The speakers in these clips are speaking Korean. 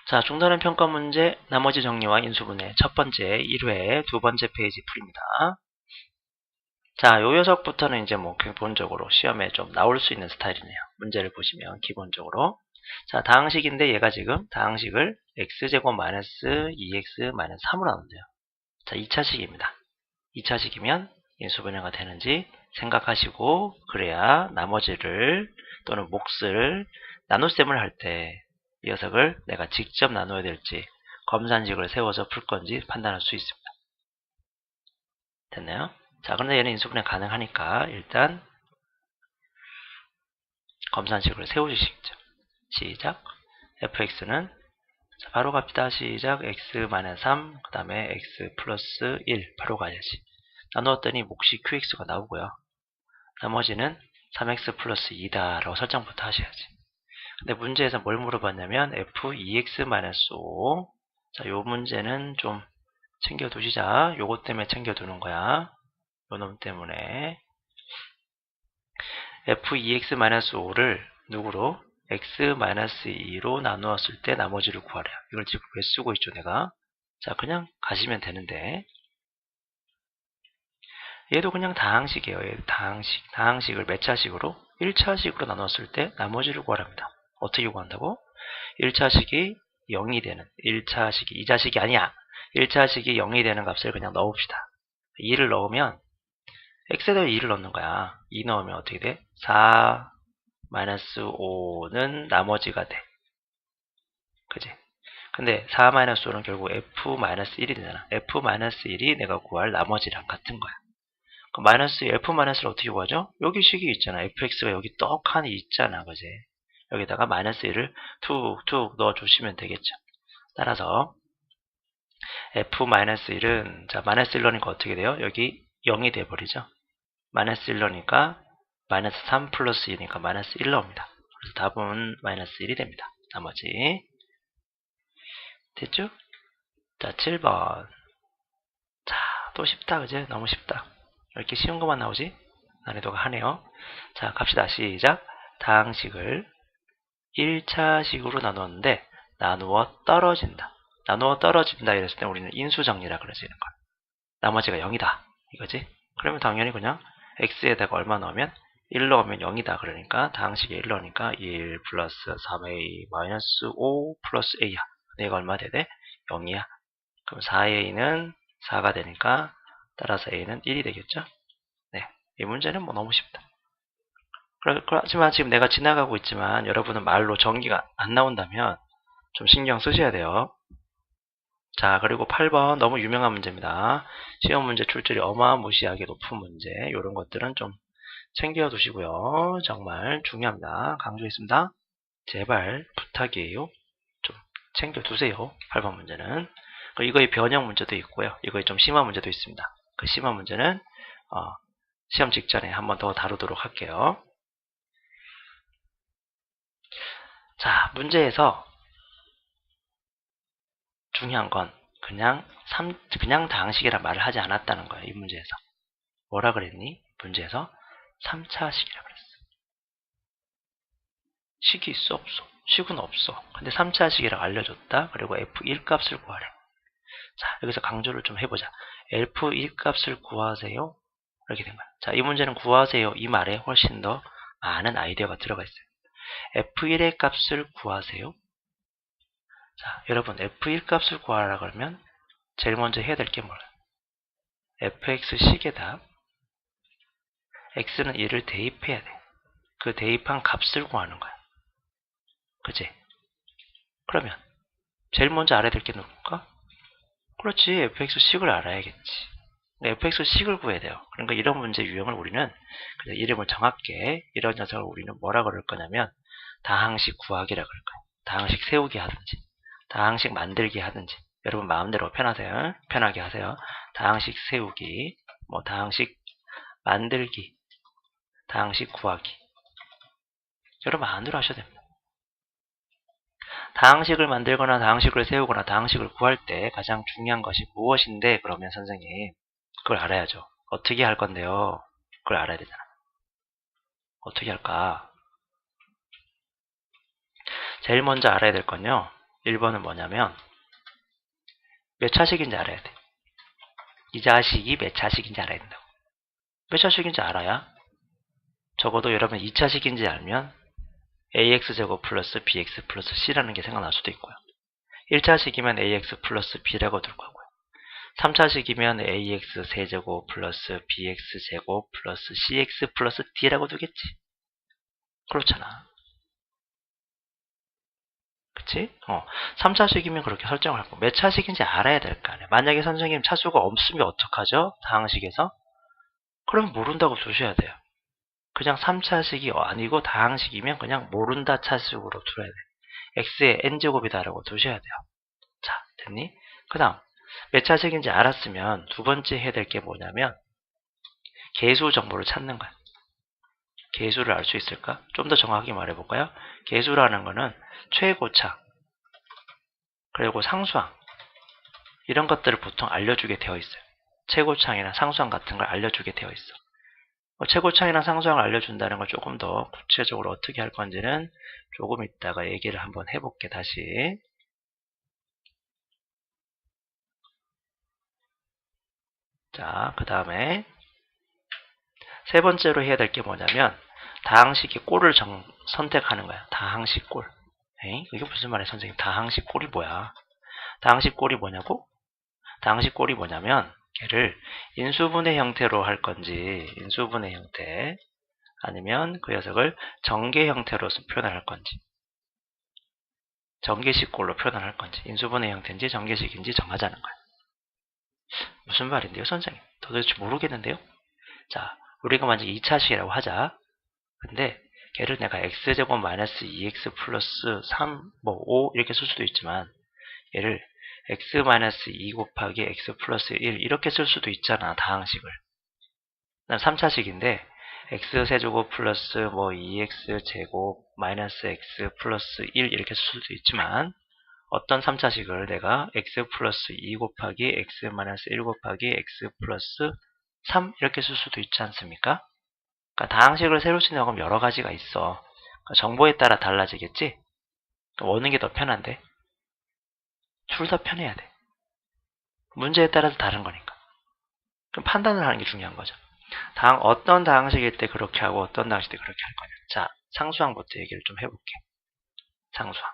자, 중단원 평가 문제 나머지 정리와 인수분해 첫 번째 1회 두 번째 페이지 풀입니다. 자, 요 녀석부터는 이제 뭐 기본적으로 시험에 좀 나올 수 있는 스타일이네요. 문제를 보시면 기본적으로. 자, 다항식인데 얘가 지금 다항식을 x제곱 마이너스 2x 마이너스 3으로 나눈대요. 자, 2차식입니다. 2차식이면 인수분해가 되는지 생각하시고 그래야 나머지를 또는 몫을 나눗셈을 할 때 이 녀석을 내가 직접 나눠야 될지 검산식을 세워서 풀 건지 판단할 수 있습니다. 됐나요? 자, 그런데 얘는 인수분해 가능하니까 일단 검산식을 세워주시겠죠. 시작. fx는 자, 바로 갑시다. 시작. x-3 그 다음에 x 플러스 1 바로 가야지. 나누었더니 몫이 qx가 나오고요. 나머지는 3x 플러스 2다 라고 설정부터 하셔야지. 근데 문제에서 뭘 물어봤냐면 f2x-5 자, 요 문제는 좀 챙겨두시자. 요것 때문에 챙겨두는 거야. 요 놈 때문에 f2x-5를 누구로? x-2로 나누었을 때 나머지를 구하래요. 이걸 지금 왜 쓰고 있죠 내가? 자, 그냥 가시면 되는데 얘도 그냥 다항식이에요. 얘도 다항식. 다항식을 몇 차식으로? 1차식으로 나눴을 때 나머지를 구하랍니다. 어떻게 구한다고? 1차식이 0이 되는 1차식이 2차식이 아니야. 1차식이 0이 되는 값을 그냥 넣읍시다. 2를 넣으면 x에다 2를 넣는 거야. 2 넣으면 어떻게 돼? 4 마이너스 5는 나머지가 돼. 그지? 근데 4 마이너스 5는 결국 f 마이너스 1이 되잖아. f 마이너스 1이 내가 구할 나머지랑 같은 거야. 그럼 마이너스 f 마이너스를 어떻게 구하죠? 여기 식이 있잖아. fx가 여기 떡하니 있잖아. 그지? 여기다가 마이너스 1을 툭툭 넣어주시면 되겠죠. 따라서 f-1은 자 마이너스 1 넣으니까 어떻게 돼요? 여기 0이 돼버리죠. 마이너스 1 넣으니까 마이너스 3 플러스 2니까 마이너스 1 나옵니다. 그래서 답은 마이너스 1이 됩니다. 나머지 됐죠? 자 7번 자 또 쉽다 그제? 너무 쉽다. 이렇게 쉬운 것만 나오지? 난이도가 하네요. 자 갑시다. 시작. 다항식을 1차식으로 나누었는데 나누어 떨어진다. 나누어 떨어진다 이랬을 때 우리는 인수정리라 그러지는 거야. 나머지가 0이다. 이거지? 그러면 당연히 그냥 x에다가 얼마 넣으면 1 넣으면 0이다. 그러니까 다항식에 1 넣으니까 1 플러스 3a 마이너스 5 플러스 a야. 얘가 얼마 되대? 0이야. 그럼 4a는 4가 되니까 따라서 a는 1이 되겠죠? 네, 이 문제는 뭐 너무 쉽다. 그렇지만 지금 내가 지나가고 있지만 여러분은 말로 전기가 안 나온다면 좀 신경 쓰셔야 돼요. 자, 그리고 8번 너무 유명한 문제입니다. 시험 문제 출제율이 어마무시하게 높은 문제. 이런 것들은 좀 챙겨두시고요. 정말 중요합니다. 강조했습니다. 제발 부탁이에요. 좀 챙겨두세요. 8번 문제는. 이거의 변형 문제도 있고요. 이거의 좀 심한 문제도 있습니다. 그 심한 문제는 시험 직전에 한 번 더 다루도록 할게요. 자, 문제에서 중요한 건 그냥 다항식이라 말을 하지 않았다는 거예요. 이 문제에서. 뭐라 그랬니? 문제에서 3차식이라 그랬어. 식이 있어? 없어? 식은 없어. 근데 3차식이라고 알려줬다. 그리고 f1 값을 구하래. 자, 여기서 강조를 좀 해보자. f1 값을 구하세요. 이렇게 된 거야. 자, 이 문제는 구하세요. 이 말에 훨씬 더 많은 아이디어가 들어가 있어요. f1의 값을 구하세요. 자, 여러분 f1 값을 구하라 그러면 제일 먼저 해야 될 게 뭐야? fx식에다 x는 1을 대입해야 돼. 그 대입한 값을 구하는 거야. 그치? 그러면 제일 먼저 알아야 될 게 누굴까? 그렇지. fx식을 알아야겠지. fx식을 구해야 돼요. 그러니까 이런 문제 유형을 우리는 이름을 정확하게 이런 녀석을 우리는 뭐라 그럴 거냐면 다항식 구하기라 그럴 거예요. 다항식 세우기 하든지 다항식 만들기 하든지 여러분 마음대로 편하게 하세요. 다항식 세우기, 뭐 다항식 만들기, 다항식 구하기. 여러분 마음대로 하셔야 됩니다. 다항식을 만들거나 다항식을 세우거나 다항식을 구할 때 가장 중요한 것이 무엇인데 그러면 선생님 그걸 알아야죠. 어떻게 할 건데요? 그걸 알아야 되잖아. 어떻게 할까? 제일 먼저 알아야 될 건요. 1번은 뭐냐면 몇 차식인지 알아야 돼. 이 자식이 몇 차식인지 알아야 된다고. 몇 차식인지 알아야 적어도 여러분 2차식인지 알면 ax제곱 플러스 bx 플러스 c라는 게 생각날 수도 있고요. 1차식이면 ax 플러스 b라고 둘 거고요. 3차식이면 ax 세제곱 플러스 bx 제곱 플러스 cx 플러스 d라고 두겠지. 그렇잖아. 그치? 3차식이면 그렇게 설정을 하고 몇 차식인지 알아야 될 거 아니야. 만약에 선생님 차수가 없으면 어떡하죠? 다항식에서? 그럼 모른다고 두셔야 돼요. 그냥 3차식이 아니고 다항식이면 그냥 모른다 차식으로 둘어야 돼. x의 n제곱이다라고 두셔야 돼요. 자, 됐니? 그 다음 몇 차식인지 알았으면 두 번째 해야 될 게 뭐냐면 계수 정보를 찾는 거야. 계수를 알 수 있을까? 좀 더 정확하게 말해볼까요? 계수라는 거는 최고차 그리고 상수항 이런 것들을 보통 알려주게 되어 있어요. 최고차이나 상수항 같은 걸 알려주게 되어 있어. 최고차이나 상수항을 알려준다는 걸 조금 더 구체적으로 어떻게 할 건지는 조금 이따가 얘기를 한번 해볼게. 다시. 자, 그 다음에 세 번째로 해야 될 게 뭐냐면 다항식의 꼴을 선택하는 거야. 다항식 꼴. 에이? 이게 무슨 말이야 선생님. 다항식 꼴이 뭐야? 다항식 꼴이 뭐냐고? 다항식 꼴이 뭐냐면 걔를 인수분해 형태로 할 건지 인수분해 형태 아니면 그 녀석을 전개 형태로 표현을 할 건지 전개식 꼴로 표현을 할 건지 인수분해 형태인지 전개식인지 정하자는 거야. 무슨 말인데요 선생님? 도대체 모르겠는데요? 자, 우리가 만약 2차식이라고 하자. 근데 걔를 내가 x제곱 마이너스 2x 플러스 3, 5 이렇게 쓸 수도 있지만 얘를 x 마이너스 2 곱하기 x 플러스 1 이렇게 쓸 수도 있잖아. 다항식을. 그다음 3차식인데 x세제곱 플러스 2x 제곱 마이너스 x 플러스 1 이렇게 쓸 수도 있지만 어떤 3차식을 내가 x 플러스 2 곱하기 x 마이너스 1 곱하기 x 플러스 3 이렇게 쓸 수도 있지 않습니까? 그러니까 다항식을 새로 쓰는 방법 여러 가지가 있어. 그러니까 정보에 따라 달라지겠지? 어느 게 더 편한데? 둘 다 편해야 돼. 문제에 따라서 다른 거니까. 그럼 판단을 하는 게 중요한 거죠. 어떤 다항식일 때 그렇게 하고 어떤 다항식일 때 그렇게 할 거냐. 자, 상수항부터 얘기를 좀 해볼게. 상수항.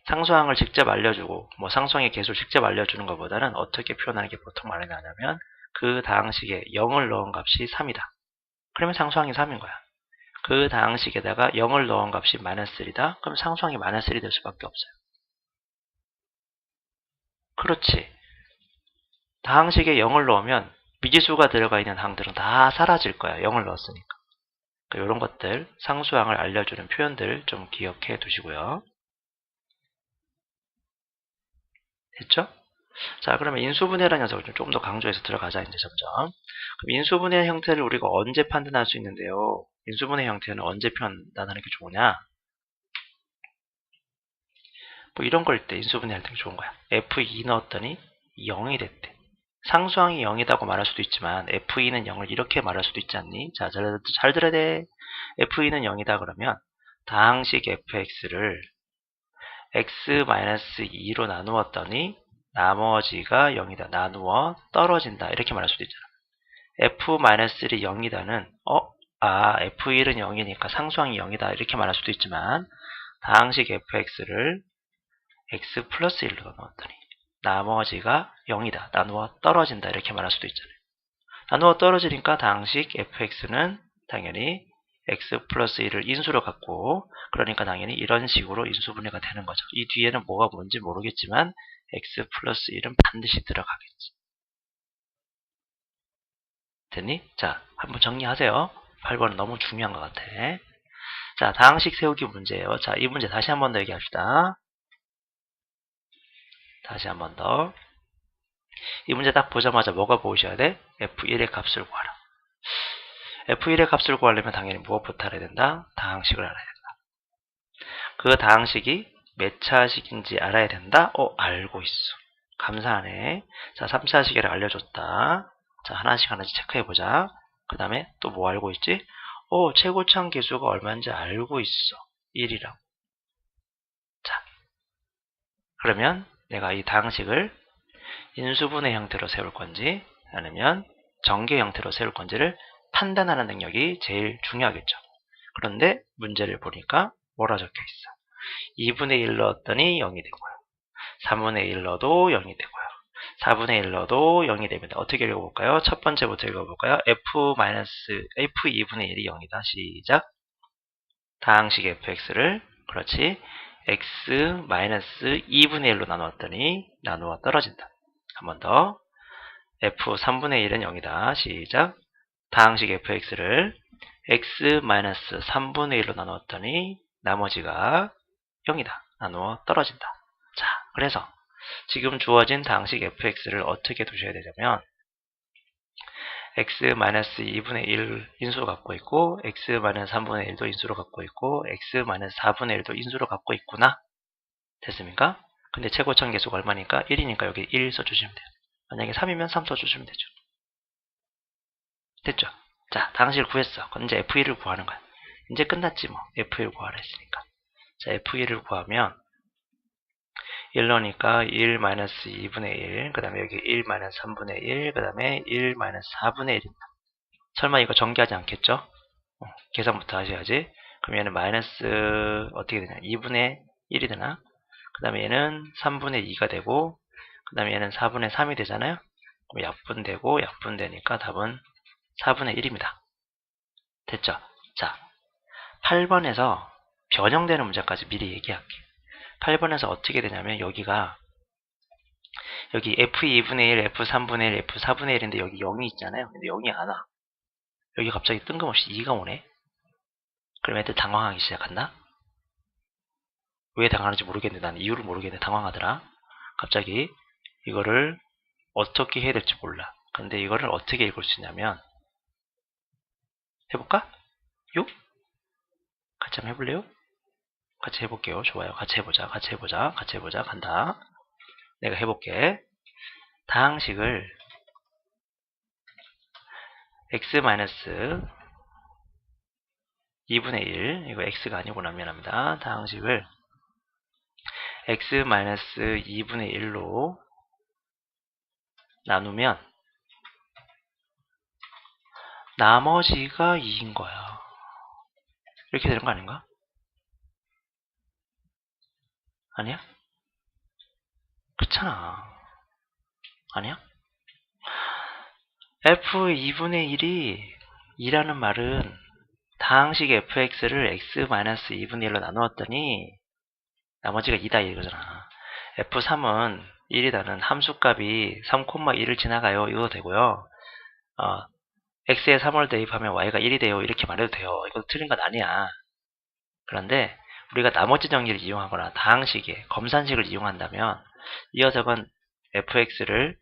상수항을 직접 알려주고 상수항의 개수를 직접 알려주는 것보다는 어떻게 표현하는 게 보통 말이 나냐면 그 다항식에 0을 넣은 값이 3이다. 그러면 상수항이 3인 거야. 그 다항식에다가 0을 넣은 값이 마이너스 1이다. 그럼 상수항이 마이너스 1이 될 수밖에 없어요. 그렇지. 다항식에 0을 넣으면 미지수가 들어가 있는 항들은 다 사라질 거야. 0을 넣었으니까. 이런 것들, 상수항을 알려주는 표현들 좀 기억해 두시고요. 됐죠? 자, 그러면 인수분해라는 녀석을 좀 더 강조해서 들어가자, 이제 점점. 그럼 인수분해 형태를 우리가 언제 판단할 수 있는데요? 인수분해 형태는 언제 판단하는 게 좋으냐? 이런 걸 때 인수분해 할 때 좋은 거야. F2 넣었더니 0이 됐대. 상수항이 0이라고 말할 수도 있지만 F2는 0을 이렇게 말할 수도 있지 않니? 자, 잘 들어야 돼. F2는 0이다 그러면 다항식 fx를 x-2로 나누었더니 나머지가 0이다. 나누어 떨어진다. 이렇게 말할 수도 있잖아. f-1이 0이다는 f1은 0이니까 상수항이 0이다. 이렇게 말할 수도 있지만 다항식 fx를 x 플러스 1로 나누었더니 나머지가 0이다. 나누어 떨어진다. 이렇게 말할 수도 있잖아요. 나누어 떨어지니까 다항식 fx는 당연히 x 플러스 1을 인수로 갖고 그러니까 당연히 이런 식으로 인수분해가 되는 거죠. 이 뒤에는 뭐가 뭔지 모르겠지만 x 플러스 1은 반드시 들어가겠지. 됐니? 자, 한번 정리하세요. 8번은 너무 중요한 것 같아. 자, 다항식 세우기 문제예요. 자, 이 문제 다시 한번 더 얘기합시다. 다시 한번 더. 이 문제 딱 보자마자 뭐가 보이셔야 돼? f1의 값을 구하라. f1의 값을 구하려면 당연히 무엇부터 알아야 된다? 다항식을 알아야 된다. 그 다항식이 몇 차식인지 알아야 된다? 알고 있어. 감사하네. 자, 3차식이라 알려줬다. 자, 하나씩 체크해보자. 그 다음에 또 뭐 알고 있지? 최고차항 계수가 얼마인지 알고 있어. 1이라고. 자, 그러면 내가 이 다항식을 인수분해 형태로 세울 건지 아니면 정계 형태로 세울 건지를 판단하는 능력이 제일 중요하겠죠. 그런데 문제를 보니까 뭐라 적혀 있어? 2분의 1 넣었더니 0이 되고요. 3분의 1 넣어도 0이 되고요. 4분의 1 넣어도 0이 됩니다. 어떻게 읽어볼까요? 첫 번째부터 읽어볼까요? F2분의 1이 0이다. 시작. 다항식 fx를 그렇지 x-2분의 1로 나누었더니 나누어 떨어진다. 한 번 더. f3분의 1은 0이다. 시작. 다항식 fx를 x-3분의 1로 나누었더니 나머지가 0이다. 나누어 떨어진다. 자, 그래서 지금 주어진 다항식 fx를 어떻게 두셔야 되냐면 x-2분의 1 인수로 갖고 있고 x-3분의 1도 인수로 갖고 있고 x-4분의 1도 인수로 갖고 있구나. 됐습니까? 근데 최고점 계수가 얼마니까? 1이니까 여기 1 써주시면 돼요. 만약에 3이면 3 써주시면 되죠. 됐죠? 자, 다항식을 구했어. 그럼 이제 f1을 구하는 거야. 이제 끝났지 뭐. f1 구하라 했으니까. 자, f1을 구하면 1 넣으니까 1-2분의 1, 그 다음에 여기 1-3분의 1, 그 다음에 1-4분의 1입니다. 설마 이거 전개하지 않겠죠? 계산부터 하셔야지. 그럼 얘는 마이너스 어떻게 되냐? 2분의 1이 되나? 그 다음에 얘는 3분의 2가 되고 그 다음에 얘는 4분의 3이 되잖아요. 그럼 약분되고 약분되니까 답은 4분의 1입니다. 됐죠? 자, 8번에서 변형되는 문제까지 미리 얘기할게. 8번에서 어떻게 되냐면 여기가 여기 F2분의 1, F3분의 1, F4분의 1인데 여기 0이 있잖아요. 근데 0이 안 와. 여기 갑자기 뜬금없이 2가 오네. 그럼 애들 당황하기 시작한다. 왜 당황하는지 모르겠는데 난 이유를 모르겠는데 당황하더라. 갑자기 이거를 어떻게 해야 될지 몰라. 근데 이거를 어떻게 읽을 수 있냐면 해볼까? 요? 같이 한번 해볼래요? 같이 해볼게요. 좋아요. 같이 해보자. 같이 해보자. 같이 해보자. 간다. 내가 해볼게. 다항식을 x-2분의 1 이거 x가 아니구나. 미안합니다. 다항식을 x-2분의 1로 나누면 나머지가 2인 거야. 이렇게 되는 거 아닌가? 아니야? 그렇잖아. 아니야? f2분의 1이 2라는 말은 다항식 fx를 x-2분의 1로 나누었더니 나머지가 2다 이거잖아. f3은 1이다는 함수값이 3,1을 지나가요. 이거 되고요. x에 3을 대입하면 y가 1이 돼요. 이렇게 말해도 돼요. 이거 틀린 건 아니야. 그런데 우리가 나머지 정리를 이용하거나 다항식의 검산식을 이용한다면 이 녀석은 fx를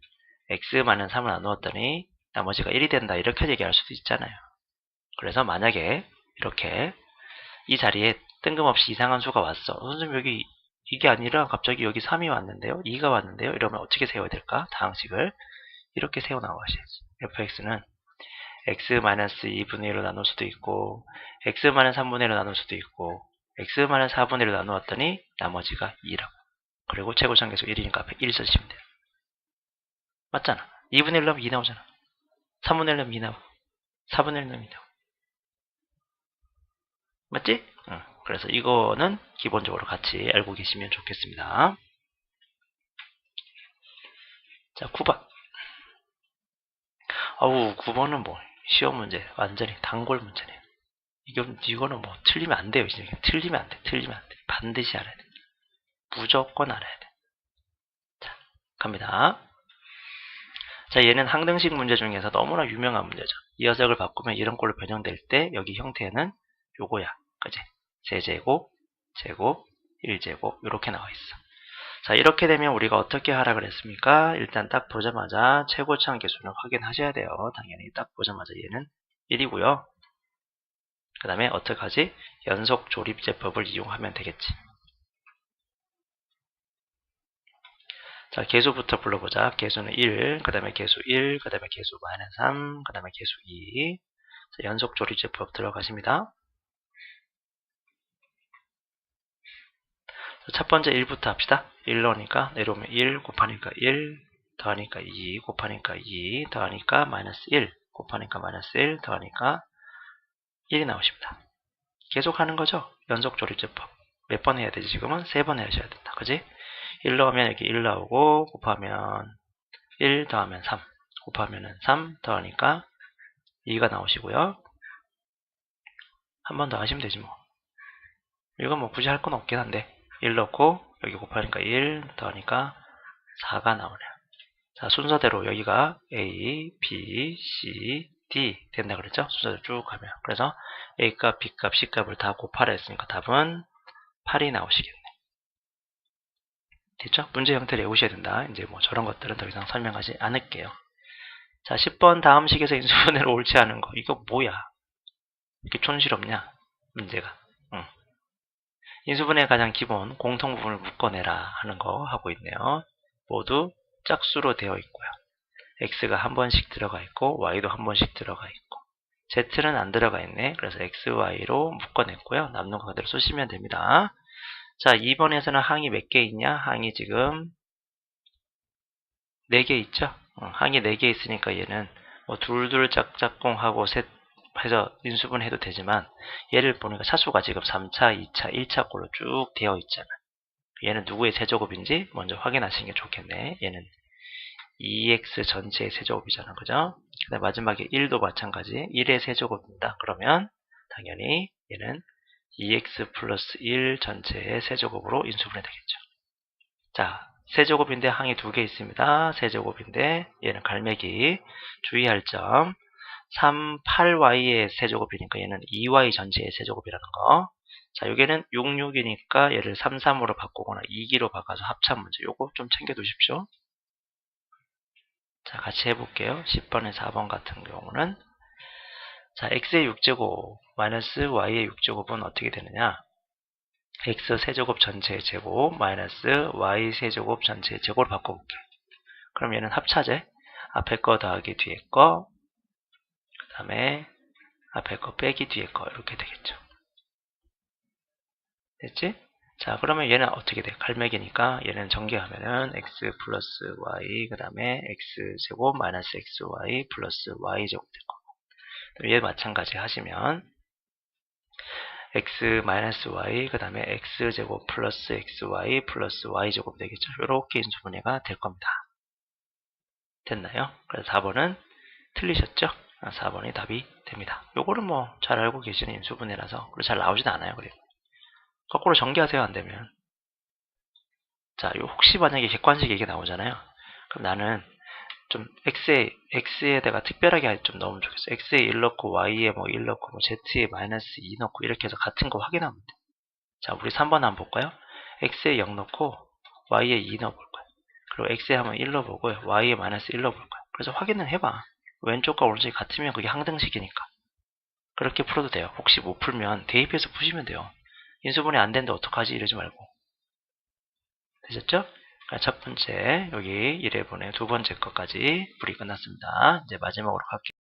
x-3을 나누었더니 나머지가 1이 된다. 이렇게 얘기할 수도 있잖아요. 그래서 만약에 이렇게 이 자리에 뜬금없이 이상한 수가 왔어. 선생님 여기 이게 아니라 갑자기 여기 3이 왔는데요. 2가 왔는데요. 이러면 어떻게 세워야 될까? 다항식을 이렇게 세워 나가셔야지. fx는 x-2분의 1로 나눌 수도 있고 x-3분의 1로 나눌 수도 있고 x-4분의 1로 나누었더니 나머지가 2라고. 그리고 최고점계수 1이니까 앞에 1 써주시면 돼요. 맞잖아. 2분의 1 넣으면 2 나오잖아. 3분의 1 넣으면 2 나오고 4분의 1 넣으면 2 나오고. 맞지? 응. 그래서 이거는 기본적으로 같이 알고 계시면 좋겠습니다. 자, 9번. 어우, 9번은 뭐 시험 문제 완전히 단골 문제네요. 이거는 뭐 틀리면 안 돼요. 진짜. 틀리면 안 돼. 틀리면 안 돼. 반드시 알아야 돼. 무조건 알아야 돼. 자, 갑니다. 자, 얘는 항등식 문제 중에서 너무나 유명한 문제죠. 이 녀석을 바꾸면 이런 꼴로 변형될 때 여기 형태는 요거야. 그치? 세제곱, 제곱, 1제곱 이렇게 나와 있어. 자, 이렇게 되면 우리가 어떻게 하라 그랬습니까? 일단 딱 보자마자 최고차항 계수는 확인하셔야 돼요. 당연히 딱 보자마자 얘는 1이고요. 그 다음에 어떡하지? 연속 조립제법을 이용하면 되겠지. 자, 계수부터 불러보자. 계수는 1, 그 다음에 계수 1, 그 다음에 계수 -3, 그 다음에 계수 2. 자, 연속 조립제법 들어가십니다. 첫 번째 1부터 합시다. 1 넣으니까 내려오면 1 곱하니까 1 더하니까 2 곱하니까 2 더하니까 마이너스 1 곱하니까 마이너스 1 더하니까 1이 나오십니다. 계속 하는 거죠. 연속 조립제법. 몇 번 해야 되지? 지금은 3번 해주셔야 된다. 그지? 1 넣으면 여기 1 나오고 곱하면 1 더하면 3 곱하면 3 더하니까 2가 나오시고요. 한 번 더 하시면 되지 뭐. 이건 뭐 굳이 할 건 없긴 한데 1 넣고 여기 곱하니까 1 더하니까 4가 나오네요. 자, 순서대로 여기가 A, B, C, D 된다 그랬죠? 순서대로 쭉 가면. 그래서 A값, B값, C값을 다 곱하라 했으니까 답은 8이 나오시겠네. 됐죠? 문제 형태를 외우셔야 된다. 이제 뭐 저런 것들은 더 이상 설명하지 않을게요. 자, 10번 다음 식에서 인수분해로 옳지 않은 거. 이거 뭐야? 이렇게 촌스럽냐? 문제가. 인수분해의 가장 기본 공통부분을 묶어내라 하는 거 하고 있네요. 모두 짝수로 되어 있고요. x가 한 번씩 들어가 있고 y도 한 번씩 들어가 있고 z는 안 들어가 있네. 그래서 x, y로 묶어냈고요. 남는 거 그대로 쓰시면 됩니다. 자, 2번에서는 항이 몇 개 있냐? 항이 지금 4개 있죠? 항이 4개 있으니까 얘는 뭐 둘둘 짝짝꿍하고 셋 해서 인수분 해도 되지만 얘를 보니까 차수가 지금 3차, 2차, 1차 꼴로 쭉 되어 있잖아. 얘는 누구의 세제곱인지 먼저 확인하시는 게 좋겠네. 얘는 2x 전체의 세제곱이잖아. 그죠? 그 다음 마지막에 1도 마찬가지 1의 세제곱입니다. 그러면 당연히 얘는 2x 플러스 1 전체의 세제곱으로 인수분해 되겠죠. 자, 세제곱인데 항이 2개 있습니다. 세제곱인데 얘는 갈매기. 주의할 점 3, 8y의 세제곱이니까 얘는 2y 전체의 세제곱이라는 거. 자, 여기는 6, 6이니까 얘를 3, 3으로 바꾸거나 2기로 바꿔서 합참 문제. 요거 좀 챙겨두십시오. 자, 같이 해볼게요. 10번에 4번 같은 경우는 자, x의 6제곱 마이너스 y의 6제곱은 어떻게 되느냐? x 세제곱 전체의 제곱 마이너스 y 세제곱 전체의 제곱을 바꿔볼게. 그럼 얘는 합차제. 앞에 거 더하기 뒤에 거, 그 다음에 앞에 거 빼기 뒤에 거 이렇게 되겠죠. 됐지? 자, 그러면 얘는 어떻게 돼? 갈매기니까 얘는 전개하면은 x 플러스 y 그 다음에 x제곱 마이너스 xy 플러스 y제곱 될 거고. 얘 마찬가지 하시면 x 마이너스 y 그 다음에 x제곱 플러스 xy 플러스 y제곱 되겠죠. 이렇게 인수분해가 될 겁니다. 됐나요? 그래서 4번은 틀리셨죠? 4번이 답이 됩니다. 요거는 뭐 잘 알고 계시는 인수분해라서 잘 나오지도 않아요. 그리고 거꾸로 전개하세요. 안되면. 자, 요 혹시 만약에 객관식 얘기 나오잖아요. 그럼 나는 좀 x에다가 특별하게 좀 넣으면 좋겠어. x에 1 넣고 y에 뭐 1 넣고 뭐 z에 마이너스 2 넣고 이렇게 해서 같은 거 확인하면 돼. 자, 우리 3번 한번 볼까요? x에 0 넣고 y에 2 넣어볼 거야. 그리고 x에 한번 1 넣어보고 y에 마이너스 1 넣어볼 거야. 그래서 확인을 해봐. 왼쪽과 오른쪽이 같으면 그게 항등식이니까. 그렇게 풀어도 돼요. 혹시 못 풀면 대입해서 푸시면 돼요. 인수분해 안 되는데 어떡하지? 이러지 말고. 되셨죠? 첫 번째 여기 1회분의 두 번째 것까지 풀이 끝났습니다. 이제 마지막으로 갈게요.